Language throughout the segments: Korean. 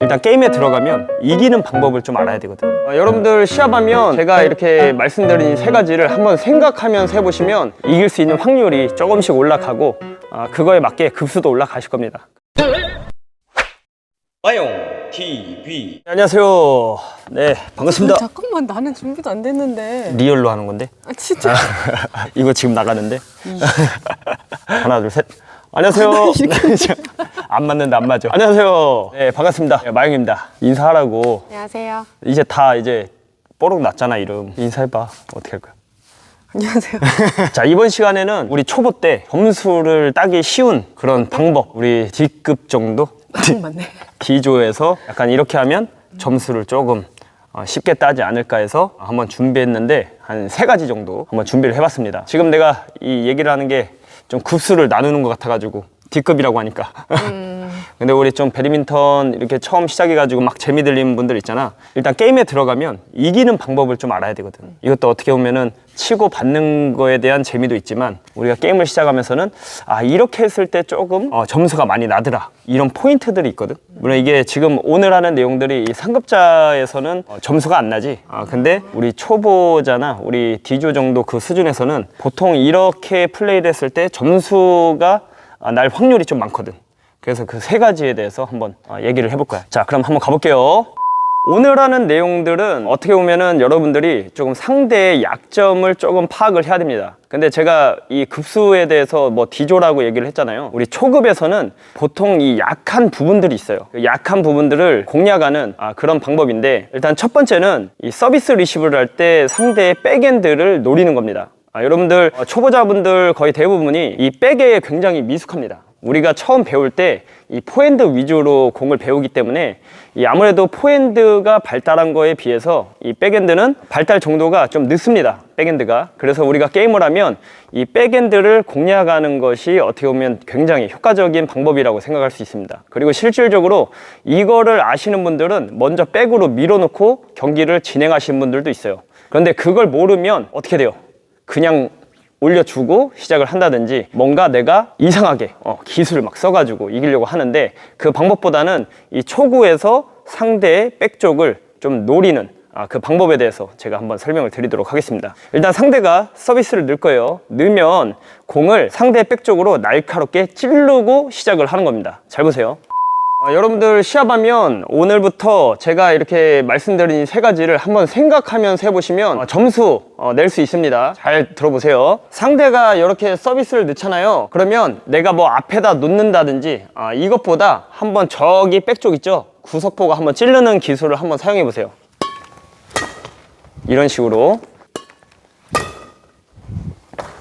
일단 게임에 들어가면 이기는 방법을 좀 알아야 되거든. 여러분들 시합하면 제가 이렇게 말씀드린 이 세 가지를 한번 생각하면서 해보시면 이길 수 있는 확률이 조금씩 올라가고 그거에 맞게 급수도 올라가실 겁니다. 마용 TV 안녕하세요. 네, 반갑습니다. 잠깐만, 나는 준비도 안 됐는데. 리얼로 하는 건데. 아, 진짜? 이거 지금 나가는데. 하나 둘 셋. 안녕하세요. 안 맞는데 안 맞아. 안녕하세요. 네, 반갑습니다. 네, 마용입니다. 인사하라고. 안녕하세요. 이제 다 뽀록 났잖아. 이름 인사해봐. 어떻게 할 거야? 안녕하세요. 자, 이번 시간에는 우리 초보 때 점수를 따기 쉬운 그런 방법, 우리 D급 정도? 맞네. D조에서 약간 이렇게 하면 점수를 조금 쉽게 따지 않을까 해서 한번 준비했는데 한 3가지 정도 한번 준비를 해봤습니다. 지금 내가 이 얘기를 하는 게 좀 급수를 나누는 것 같아가지고 D급이라고 하니까 근데 우리 좀 배드민턴 이렇게 처음 시작해가지고 막 재미 들리는 분들 있잖아. 일단 게임에 들어가면 이기는 방법을 좀 알아야 되거든. 이것도 어떻게 보면은 치고 받는 거에 대한 재미도 있지만 우리가 게임을 시작하면서는 이렇게 했을 때 조금 점수가 많이 나더라, 이런 포인트들이 있거든. 물론 이게 지금 오늘 하는 내용들이 이 상급자에서는 점수가 안 나지. 근데 우리 초보자나 우리 D조 정도 그 수준에서는 보통 이렇게 플레이를 했을 때 점수가 날 확률이 좀 많거든. 그래서 그 3가지에 대해서 한번 얘기를 해볼 거야. 자, 그럼 한번 가볼게요. 오늘 하는 내용들은 어떻게 보면은 여러분들이 조금 상대의 약점을 조금 파악을 해야 됩니다. 근데 제가 이 급수에 대해서 D조라고 얘기를 했잖아요. 우리 초급에서는 보통 이 약한 부분들이 있어요. 그 약한 부분들을 공략하는 그런 방법인데, 일단 첫 번째는 이 서비스 리시브를 할 때 상대의 백엔드를 노리는 겁니다. 여러분들 초보자분들 거의 대부분이 이 백에 굉장히 미숙합니다. 우리가 처음 배울 때 이 포핸드 위주로 공을 배우기 때문에 아무래도 포핸드가 발달한 거에 비해서 이 백핸드는 발달 정도가 좀 늦습니다. 백핸드가. 그래서 우리가 게임을 하면 이 백핸드를 공략하는 것이 어떻게 보면 굉장히 효과적인 방법이라고 생각할 수 있습니다. 그리고 실질적으로 이거를 아시는 분들은 먼저 백으로 밀어놓고 경기를 진행하시는 분들도 있어요. 그런데 그걸 모르면 어떻게 돼요? 그냥 올려주고 시작을 한다든지 뭔가 내가 이상하게 기술을 막 써가지고 이기려고 하는데, 그 방법보다는 이 초구에서 상대의 백 쪽을 좀 노리는 그 방법에 대해서 제가 한번 설명을 드리도록 하겠습니다. 일단 상대가 서비스를 넣을 거예요. 넣으면 공을 상대의 백 쪽으로 날카롭게 찌르고 시작을 하는 겁니다. 잘 보세요. 여러분들 시합하면 오늘부터 제가 이렇게 말씀드린 이 3가지를 한번 생각하면서 해보시면 점수 낼 수 있습니다. 잘 들어보세요. 상대가 이렇게 서비스를 넣잖아요. 그러면 내가 앞에다 놓는다든지 이것보다 한번 저기 백쪽 있죠? 구석보고 한번 찌르는 기술을 한번 사용해 보세요. 이런 식으로.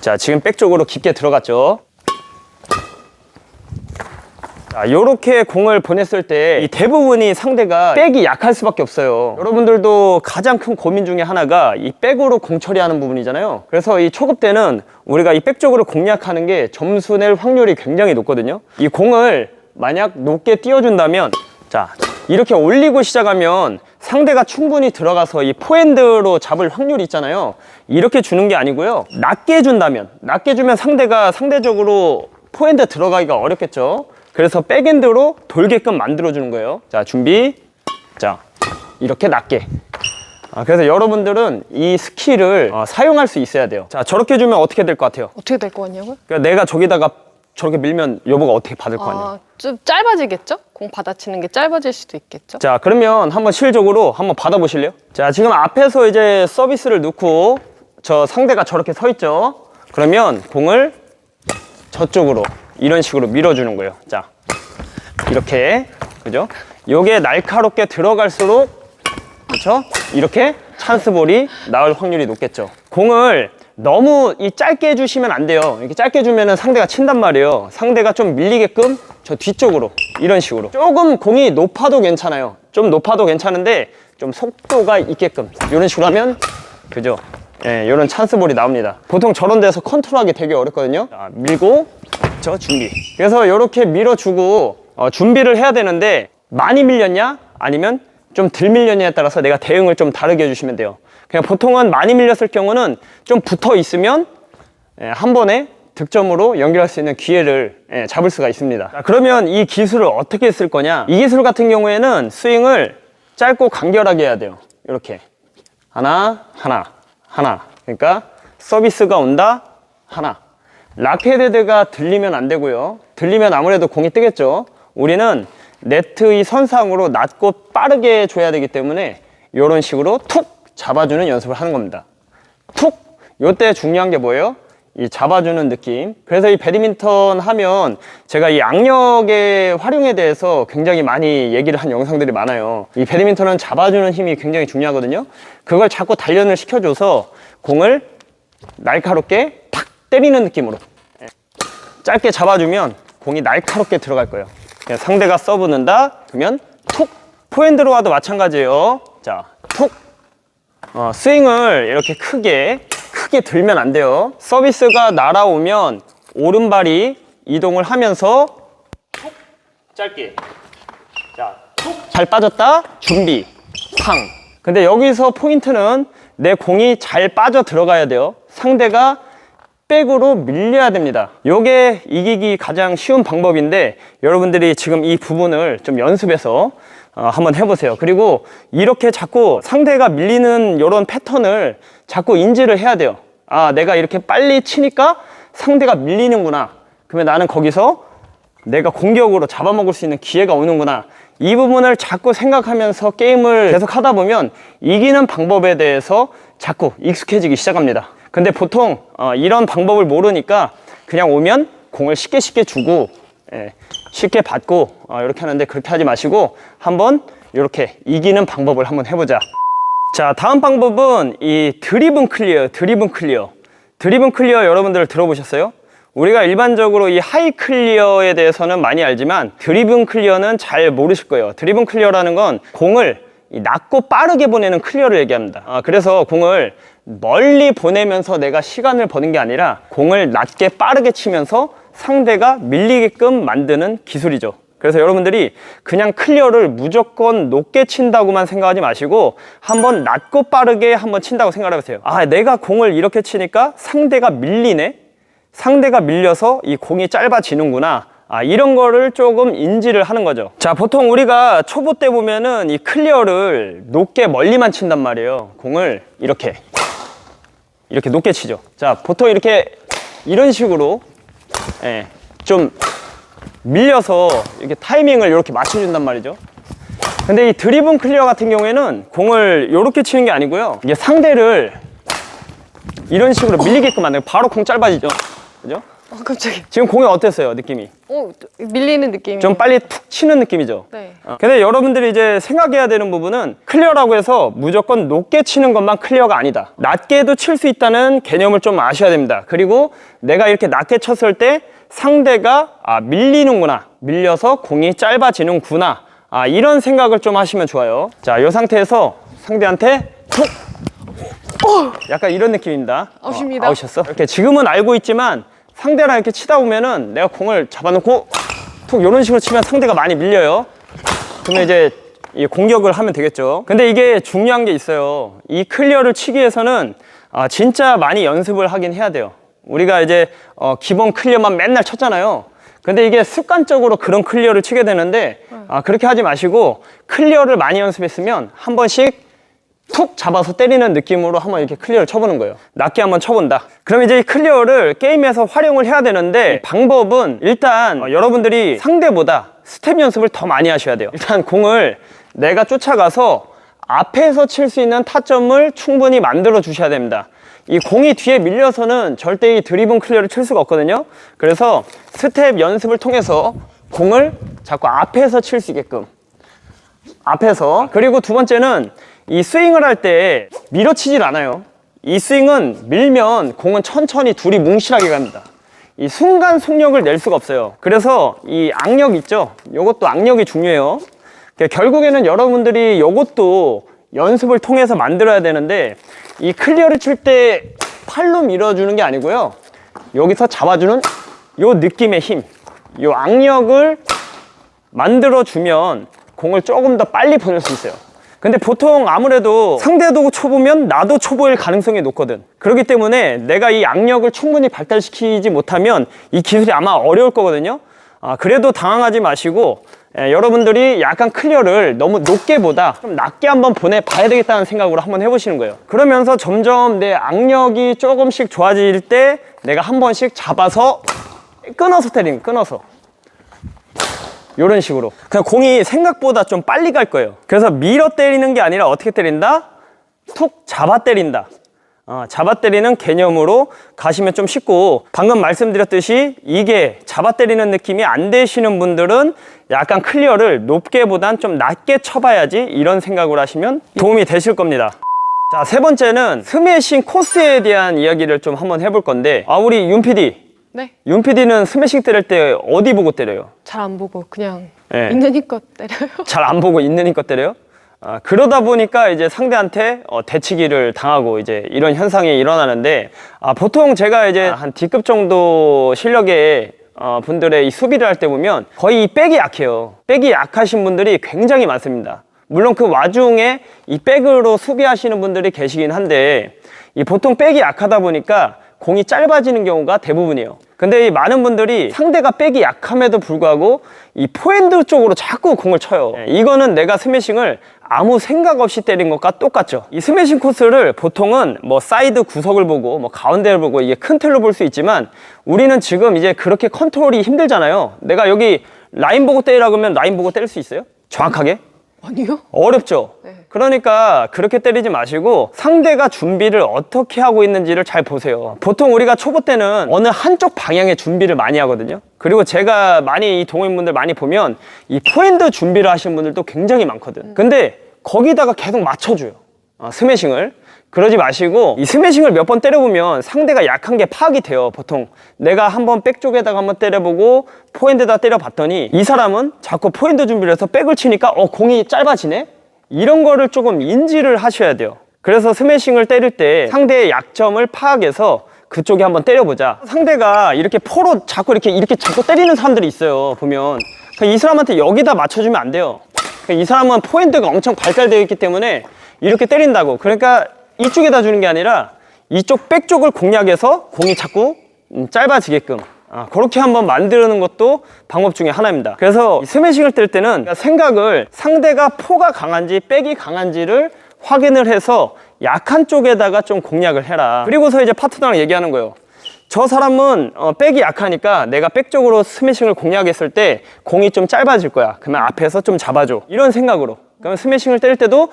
자, 지금 백쪽으로 깊게 들어갔죠? 요렇게 공을 보냈을 때 이 대부분이 상대가 백이 약할 수밖에 없어요. 여러분들도 가장 큰 고민 중에 하나가 이 백으로 공 처리하는 부분이잖아요. 그래서 이 초급 때는 우리가 이 백 쪽으로 공략하는 게 점수 낼 확률이 굉장히 높거든요. 이 공을 만약 높게 띄워준다면, 자, 이렇게 올리고 시작하면 상대가 충분히 들어가서 이 포핸드로 잡을 확률이 있잖아요. 이렇게 주는 게 아니고요, 낮게 준다면, 낮게 주면 상대가 상대적으로 포핸드 들어가기가 어렵겠죠. 그래서 백엔드로 돌게끔 만들어주는 거예요. 자, 준비. 자, 이렇게 낮게. 그래서 여러분들은 이 스킬을 사용할 수 있어야 돼요. 자, 저렇게 주면 어떻게 될 것 같아요? 어떻게 될 거 같냐고요? 그러니까 내가 저기다가 저렇게 밀면 여보가 어떻게 받을 거 아니에요? 좀 짧아지겠죠? 공 받아치는 게 짧아질 수도 있겠죠? 자, 그러면 한번 실적으로 한번 받아보실래요? 자, 지금 앞에서 이제 서비스를 넣고 저 상대가 저렇게 서 있죠? 그러면 공을 저쪽으로 이런 식으로 밀어주는 거예요. 자, 이렇게, 그죠? 요게 날카롭게 들어갈수록, 그렇죠? 이렇게 찬스볼이 나올 확률이 높겠죠. 공을 너무 짧게 해주시면 안 돼요. 이렇게 짧게 주면은 상대가 친단 말이에요. 상대가 좀 밀리게끔 저 뒤쪽으로 이런 식으로. 조금 공이 높아도 괜찮아요. 좀 높아도 괜찮은데 좀 속도가 있게끔 이런 식으로 하면, 그죠? 예, 이런 찬스볼이 나옵니다. 보통 저런 데서 컨트롤하기 되게 어렵거든요. 자, 밀고 저 준비. 그래서 이렇게 밀어주고 준비를 해야 되는데, 많이 밀렸냐 아니면 좀 덜 밀렸냐에 따라서 내가 대응을 좀 다르게 해주시면 돼요. 그냥 보통은 많이 밀렸을 경우는 좀 붙어 있으면 한 번에 득점으로 연결할 수 있는 기회를 잡을 수가 있습니다. 자, 그러면 이 기술을 어떻게 쓸 거냐? 이 기술 같은 경우에는 스윙을 짧고 간결하게 해야 돼요. 이렇게 하나 하나 하나. 그러니까 서비스가 온다 하나. 락헤드가 들리면 안 되고요. 들리면 아무래도 공이 뜨겠죠. 우리는 네트의 선상으로 낮고 빠르게 줘야 되기 때문에 이런 식으로 툭 잡아주는 연습을 하는 겁니다. 툭! 요때 중요한 게 뭐예요? 이 잡아주는 느낌. 그래서 이 배드민턴 하면 제가 이 악력의 활용에 대해서 굉장히 많이 얘기를 한 영상들이 많아요. 이 배드민턴은 잡아주는 힘이 굉장히 중요하거든요. 그걸 자꾸 단련을 시켜줘서 공을 날카롭게 탁 때리는 느낌으로 짧게 잡아주면 공이 날카롭게 들어갈 거예요. 상대가 서브 넣는다 그러면 툭. 포핸드로 와도 마찬가지예요. 자, 툭. 스윙을 이렇게 크게 들면 안 돼요. 서비스가 날아오면 오른발이 이동을 하면서 툭 짧게. 자, 툭 잘 빠졌다. 준비. 팡. 근데 여기서 포인트는 내 공이 잘 빠져 들어가야 돼요. 상대가 백으로 밀려야 됩니다. 요게 이기기 가장 쉬운 방법인데 여러분들이 지금 이 부분을 좀 연습해서 한번 해보세요. 그리고 이렇게 자꾸 상대가 밀리는 이런 패턴을 자꾸 인지를 해야 돼요. 아, 내가 이렇게 빨리 치니까 상대가 밀리는구나. 그러면 나는 거기서 내가 공격으로 잡아먹을 수 있는 기회가 오는구나. 이 부분을 자꾸 생각하면서 게임을 계속 하다 보면 이기는 방법에 대해서 자꾸 익숙해지기 시작합니다. 근데 보통 이런 방법을 모르니까 그냥 오면 공을 쉽게 주고 쉽게 받고 이렇게 하는데 그렇게 하지 마시고 한번 이렇게 이기는 방법을 한번 해보자. 자, 다음 방법은 이 드리븐 클리어. 드리븐 클리어 여러분들 들어보셨어요? 우리가 일반적으로 이 하이 클리어에 대해서는 많이 알지만 드리븐 클리어는 잘 모르실 거예요. 드리븐 클리어라는 건 공을 낮고 빠르게 보내는 클리어를 얘기합니다. 그래서 공을 멀리 보내면서 내가 시간을 버는 게 아니라 공을 낮게 빠르게 치면서 상대가 밀리게끔 만드는 기술이죠. 그래서 여러분들이 그냥 클리어를 무조건 높게 친다고만 생각하지 마시고 한번 낮고 빠르게 한번 친다고 생각해 보세요. 아, 내가 공을 이렇게 치니까 상대가 밀리네? 상대가 밀려서 이 공이 짧아지는구나. 이런 거를 조금 인지를 하는 거죠. 자, 보통 우리가 초보 때 보면은 이 클리어를 높게 멀리만 친단 말이에요. 공을 이렇게 높게 치죠. 자, 보통 이런 식으로 좀 밀려서 이렇게 타이밍을 이렇게 맞춰준단 말이죠. 근데 이 드리븐 클리어 같은 경우에는 공을 이렇게 치는 게 아니고요. 이게 상대를 이런 식으로 밀리게끔 만들고 바로 공 짧아지죠. 그죠? 깜짝이야. 지금 공이 어땠어요, 느낌이? 밀리는 느낌이. 좀 빨리 툭 치는 느낌이죠? 네. 근데 여러분들이 이제 생각해야 되는 부분은 클리어라고 해서 무조건 높게 치는 것만 클리어가 아니다. 낮게도 칠 수 있다는 개념을 좀 아셔야 됩니다. 그리고 내가 이렇게 낮게 쳤을 때 상대가 밀리는구나. 밀려서 공이 짧아지는구나. 이런 생각을 좀 하시면 좋아요. 자, 이 상태에서 상대한테 툭! 약간 이런 느낌입니다. 아웃입니다. 아웃이었어? 이렇게 지금은 알고 있지만 상대랑 이렇게 치다 보면은 내가 공을 잡아놓고 툭 이런 식으로 치면 상대가 많이 밀려요. 그러면 이제 이 공격을 하면 되겠죠. 근데 이게 중요한 게 있어요. 이 클리어를 치기 위해서는 진짜 많이 연습을 하긴 해야 돼요. 우리가 이제 기본 클리어만 맨날 쳤잖아요. 근데 이게 습관적으로 그런 클리어를 치게 되는데 그렇게 하지 마시고 클리어를 많이 연습했으면 한 번씩 툭 잡아서 때리는 느낌으로 한번 이렇게 클리어를 쳐보는 거예요. 낮게 한번 쳐본다. 그럼 이제 이 클리어를 게임에서 활용을 해야 되는데 방법은 일단 여러분들이 상대보다 스텝 연습을 더 많이 하셔야 돼요. 일단 공을 내가 쫓아가서 앞에서 칠 수 있는 타점을 충분히 만들어 주셔야 됩니다. 이 공이 뒤에 밀려서는 절대 이 드리븐 클리어를 칠 수가 없거든요. 그래서 스텝 연습을 통해서 공을 자꾸 앞에서 칠 수 있게끔 앞에서. 그리고 두 번째는 이 스윙을 할 때 밀어치질 않아요. 이 스윙은 밀면 공은 천천히 둘이 뭉실하게 갑니다. 이 순간 속력을 낼 수가 없어요. 그래서 이 악력 있죠? 이것도 악력이 중요해요. 결국에는 여러분들이 이것도 연습을 통해서 만들어야 되는데 이 클리어를 칠 때 팔로 밀어주는 게 아니고요. 여기서 잡아주는 이 느낌의 힘, 이 악력을 만들어주면 공을 조금 더 빨리 보낼 수 있어요. 근데 보통 아무래도 상대도 초보면 나도 초보일 가능성이 높거든. 그렇기 때문에 내가 이 악력을 충분히 발달시키지 못하면 이 기술이 아마 어려울 거거든요. 그래도 당황하지 마시고 여러분들이 약간 클리어를 너무 높게 보다 좀 낮게 한번 보내봐야 되겠다는 생각으로 한번 해보시는 거예요. 그러면서 점점 내 악력이 조금씩 좋아질 때 내가 한 번씩 잡아서 끊어서 때리는, 끊어서. 이런 식으로 그냥 공이 생각보다 좀 빨리 갈 거예요. 그래서 밀어 때리는 게 아니라 어떻게 때린다? 툭 잡아 때린다. 잡아 때리는 개념으로 가시면 좀 쉽고, 방금 말씀드렸듯이 이게 잡아 때리는 느낌이 안 되시는 분들은 약간 클리어를 높게 보단 좀 낮게 쳐봐야지, 이런 생각을 하시면 도움이 되실 겁니다. 자, 세 번째는 스매싱 코스에 대한 이야기를 좀 한번 해볼 건데, 우리 윤 PD, 네. 윤 PD는 스매싱 때릴 때 어디 보고 때려요? 잘 안 보고 그냥 네. 있는 힘껏 때려요. 잘 안 보고 있는 힘껏 때려요? 그러다 보니까 이제 상대한테 대치기를 당하고 이제 이런 현상이 일어나는데, 보통 제가 이제 한 D급 정도 실력의 분들의 이 수비를 할 때 보면 거의 이 백이 약해요. 백이 약하신 분들이 굉장히 많습니다. 물론 그 와중에 이 백으로 수비하시는 분들이 계시긴 한데, 이 보통 백이 약하다 보니까 공이 짧아지는 경우가 대부분이에요. 근데 이 많은 분들이 상대가 백이 약함에도 불구하고 이 포핸드 쪽으로 자꾸 공을 쳐요. 이거는 내가 스매싱을 아무 생각 없이 때린 것과 똑같죠. 이 스매싱 코스를 보통은 뭐 사이드 구석을 보고 뭐 가운데를 보고 이게 큰 틀로 볼 수 있지만, 우리는 지금 이제 그렇게 컨트롤이 힘들잖아요. 내가 여기 라인 보고 때리라 그러면 라인 보고 때릴 수 있어요? 정확하게? 아니요. 어렵죠. 네. 그러니까 그렇게 때리지 마시고 상대가 준비를 어떻게 하고 있는지를 잘 보세요. 보통 우리가 초보 때는 어느 한쪽 방향의 준비를 많이 하거든요. 그리고 제가 많이 이 동호인분들 많이 보면 이 포핸드 준비를 하시는 분들도 굉장히 많거든. 근데 거기다가 계속 맞춰줘요. 스매싱을. 그러지 마시고 이 스매싱을 몇 번 때려보면 상대가 약한 게 파악이 돼요. 보통 내가 한번 백 쪽에다가 한번 때려보고 포핸드에다 때려봤더니 이 사람은 자꾸 포핸드 준비를 해서 백을 치니까 공이 짧아지네? 이런 거를 조금 인지를 하셔야 돼요. 그래서 스매싱을 때릴 때 상대의 약점을 파악해서 그쪽에 한번 때려보자. 상대가 이렇게 포로 자꾸 이렇게 자꾸 때리는 사람들이 있어요. 보면 이 사람한테 여기다 맞춰주면 안 돼요. 이 사람은 포핸드가 엄청 발달되어 있기 때문에 이렇게 때린다고. 그러니까 이쪽에다 주는 게 아니라 이쪽 백 쪽을 공략해서 공이 자꾸 짧아지게끔 그렇게 한번 만드는 것도 방법 중에 하나입니다. 그래서 스매싱을 때릴 때는 생각을 상대가 포가 강한지 백이 강한지를 확인을 해서 약한 쪽에다가 좀 공략을 해라. 그리고서 이제 파트너랑 얘기하는 거예요. 저 사람은 백이 약하니까 내가 백 쪽으로 스매싱을 공략했을 때 공이 좀 짧아질 거야. 그러면 앞에서 좀 잡아줘. 이런 생각으로. 그러면 스매싱을 때릴 때도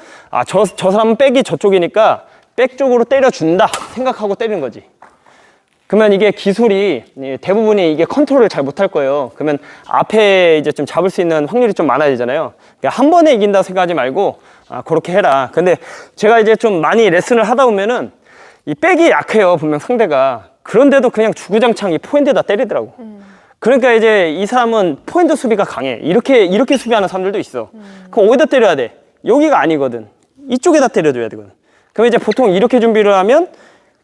저 사람은 백이 저쪽이니까 백 쪽으로 때려준다 생각하고 때리는 거지. 그러면 이게 기술이 대부분이 이게 컨트롤을 잘 못할 거예요. 그러면 앞에 이제 좀 잡을 수 있는 확률이 좀 많아지잖아요. 그러니까 한 번에 이긴다 생각하지 말고 그렇게 해라. 근데 제가 이제 좀 많이 레슨을 하다 보면은 이 백이 약해요. 분명 상대가. 그런데도 그냥 주구장창 이 포핸드에다 때리더라고. 그러니까 이제 이 사람은 포핸드 수비가 강해. 이렇게 수비하는 사람들도 있어. 그럼 어디다 때려야 돼? 여기가 아니거든. 이쪽에다 때려줘야 되거든. 그럼 이제 보통 이렇게 준비를 하면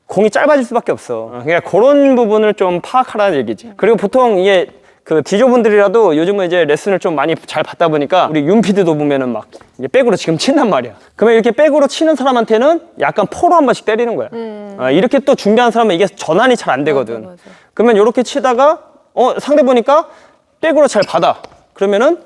공이 짧아질 수밖에 없어. 그러니까 그런 부분을 좀 파악하라는 얘기지. 그리고 보통 이게 그 디저분들이라도 요즘은 이제 레슨을 좀 많이 잘 받다 보니까 우리 윤피드도 보면은 막 이게 백으로 지금 친단 말이야. 그러면 이렇게 백으로 치는 사람한테는 약간 포로 한 번씩 때리는 거야. 이렇게 또 준비하는 사람은 이게 전환이 잘 안 되거든. 맞아. 그러면 이렇게 치다가 상대 보니까 백으로 잘 받아. 그러면은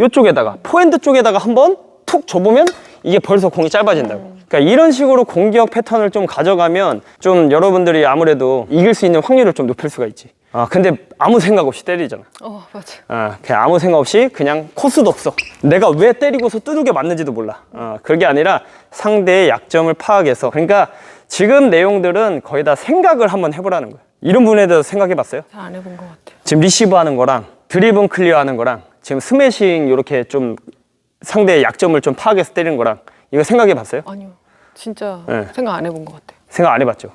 이쪽에다가 포핸드 쪽에다가 한번 툭 줘보면 이게 벌써 공이 짧아진다고. 그러니까 이런 식으로 공격 패턴을 좀 가져가면 좀 여러분들이 아무래도 이길 수 있는 확률을 좀 높일 수가 있지. 근데 아무 생각 없이 때리잖아. 맞아. 그냥 아무 생각 없이 그냥 코스도 없어. 내가 왜 때리고서 두들겨 맞는지도 몰라. 그게 아니라 상대의 약점을 파악해서. 그러니까 지금 내용들은 거의 다 생각을 한번 해보라는 거야. 이런 부분에 대해서 생각해 봤어요? 잘 안 해본 것 같아요. 지금 리시브 하는 거랑 드리븐 클리어 하는 거랑 지금 스매싱 이렇게 좀 상대의 약점을 좀 파악해서 때리는 거랑 이거 생각해 봤어요? 아니요. 진짜 네. 생각 안 해본 것 같아요. 생각 안 해봤죠.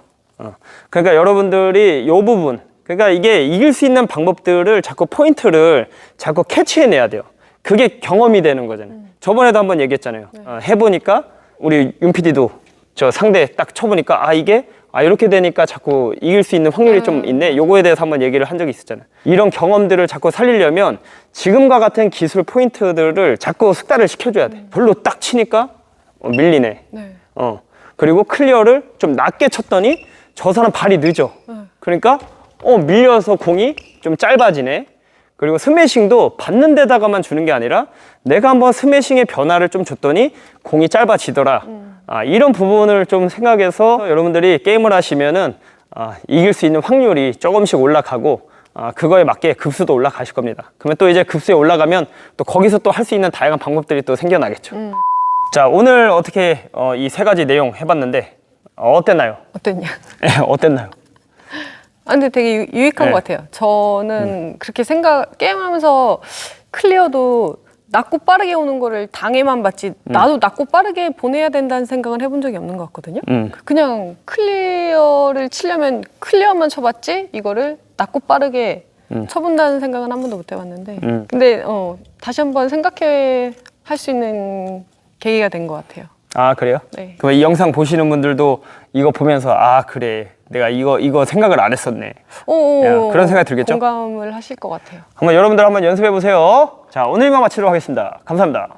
그러니까 여러분들이 이 부분, 그러니까 이게 이길 수 있는 방법들을 자꾸 포인트를 자꾸 캐치해내야 돼요. 그게 경험이 되는 거잖아요. 저번에도 한번 얘기했잖아요. 해보니까 우리 윤 PD도 저 상대 딱 쳐보니까 이게 이렇게 되니까 자꾸 이길 수 있는 확률이 좀 있네. 요거에 대해서 한번 얘기를 한 적이 있었잖아요. 이런 경험들을 자꾸 살리려면 지금과 같은 기술 포인트들을 자꾸 숙달을 시켜줘야 돼. 별로 딱 치니까 밀리네. 네. 그리고 클리어를 좀 낮게 쳤더니 저 사람 발이 늦어. 그러니까 밀려서 공이 좀 짧아지네. 그리고 스매싱도 받는 데다가만 주는 게 아니라 내가 한번 스매싱의 변화를 좀 줬더니 공이 짧아지더라. 이런 부분을 좀 생각해서 여러분들이 게임을 하시면은 이길 수 있는 확률이 조금씩 올라가고 그거에 맞게 급수도 올라가실 겁니다. 그러면 또 이제 급수에 올라가면 또 거기서 또 할 수 있는 다양한 방법들이 또 생겨나겠죠. 자, 오늘 어떻게 이 세 가지 내용 해봤는데 어땠나요? 어땠냐? 어땠나요? 근데 되게 유익한 네. 것 같아요. 저는 그렇게 게임하면서 클리어도 낮고 빠르게 오는 거를 당해만 봤지 나도 낮고 빠르게 보내야 된다는 생각은 해본 적이 없는 것 같거든요. 그냥 클리어를 치려면 클리어만 쳐봤지 이거를 낮고 빠르게 쳐본다는 생각은 한 번도 못 해봤는데 근데 다시 한번 생각해 할 수 있는 계기가 된 것 같아요. 그래요? 네. 그럼 이 영상 보시는 분들도 이거 보면서 그래 내가 이거 생각을 안 했었네. 그런 생각이 들겠죠? 공감을 하실 것 같아요. 한번 여러분들 한번 연습해 보세요. 자, 오늘 이만 마치도록 하겠습니다. 감사합니다.